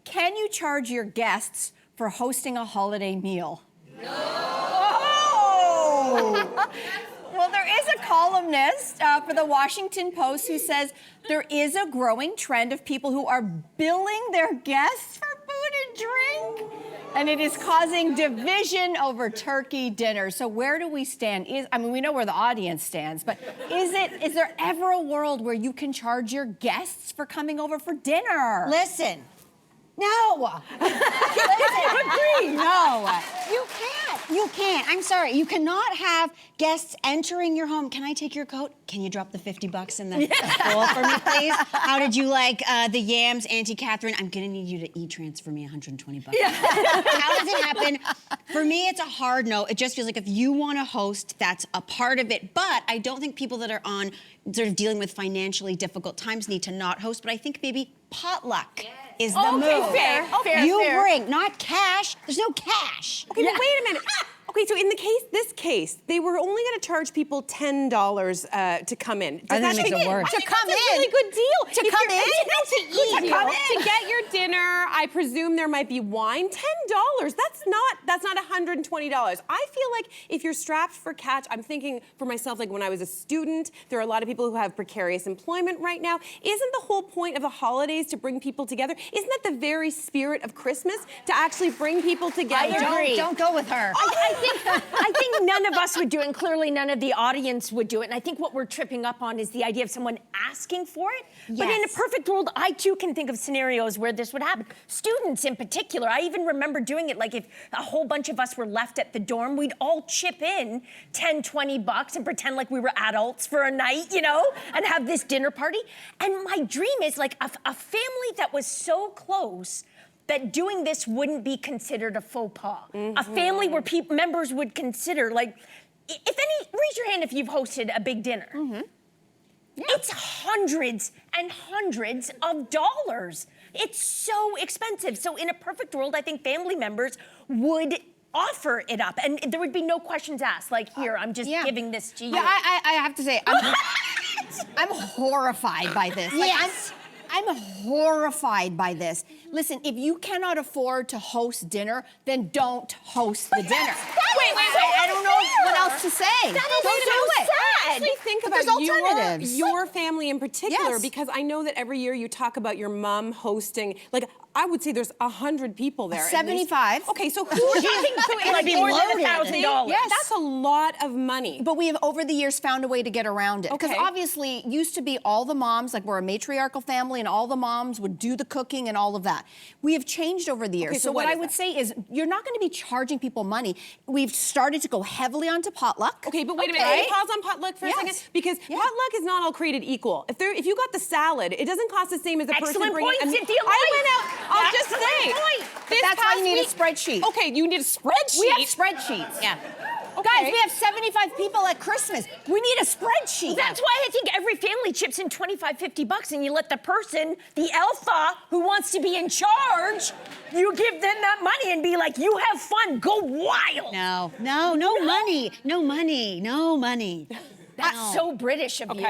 Can you charge your guests for hosting a holiday meal? No! Oh! Well, there is a columnist for the Washington Post who says there is a growing trend of people who are billing their guests for food and drink, and it is causing division over turkey dinner. So where do we stand? I mean, we know where the audience stands, but is there ever a world where you can charge your guests for coming over for dinner? Listen. No. Agree. No. You can't. You can't. I'm sorry. You cannot have guests entering your home. Can I take your coat? Can you drop the $50 in the bowl for me, please? How did you like the yams, Auntie Catherine? I'm gonna need you to e-transfer me $120. Yeah. How does it happen? For me, it's a hard no. It just feels like if you want to host, that's a part of it. But I don't think people that are on sort of dealing with financially difficult times need to not host. But I think maybe potluck is the move. Fair. You bring, not cash. There's no cash. Okay, but wait a minute. Okay, so in this case, they were only going to charge people $10 to come in. I think that makes it worse. To come in. That's a really good deal. To come in? To get your dinner, I presume there might be wine. $10. That's not $120. I feel like if you're strapped for cash, I'm thinking for myself, like when I was a student, there are a lot of people who have precarious employment right now. Isn't the whole point of the holidays to bring people together? Isn't that the very spirit of Christmas, to actually bring people together? I agree. Don't go with her. I think none of us would do it, and clearly none of the audience would do it. And I think what we're tripping up on is the idea of someone asking for it. Yes. But in a perfect world, I too can think of scenarios where this would happen. Students in particular, I even remember doing it, like if a whole bunch of us were left at the dorm, we'd all chip in $10-20 and pretend like we were adults for a night, you know, and have this dinner party. And my dream is like a family that was so close that doing this wouldn't be considered a faux pas. A family where members would consider, like, raise your hand if you've hosted a big dinner. Yeah. It's hundreds and hundreds of dollars. It's so expensive. So in a perfect world, I think family members would offer it up, and there would be no questions asked. Like, here, I'm just giving this to you. Yeah, I have to say, I'm horrified by this. Like, Yes. I'm horrified by this. Listen, if you cannot afford to host dinner, then don't host the dinner. Wait, I don't know what else to say. That is Don't so do it. sad. Actually think But about there's alternatives. your family in particular, Yes. because I know that every year you talk about your mom hosting, like, I would say there's 100 people there. at least. 75. Okay, so who are It would be more than $1,000. Yes. That's a lot of money. But we have, over the years, found a way to get around it. Because Okay. obviously, it used to be all the moms, like we're a matriarchal family, and all the moms would do the cooking and all of that. We have changed over the years. Okay, so what what I is would that? say is, you're not going to be charging people money. We've started to go heavily onto potluck. Okay, but wait a minute. Okay. Can you pause on potluck for Yes. a second? Because Yeah. potluck is not all created equal. If you got the salad, it doesn't cost the same as the person Excellent bringing. point, Cynthia I went Loyst. out. I'll just Excellent say. point. This That's why past you need a week- spreadsheet. Okay, you need a spreadsheet. We have spreadsheets. Yeah. Guys, we have 75 people at Christmas. We need a spreadsheet. That's why I think every family chips in $25-50, and you let the person, the alpha who wants to be in charge, you give them that money and be like, you have fun, go wild. No money. No money. That's so British of you.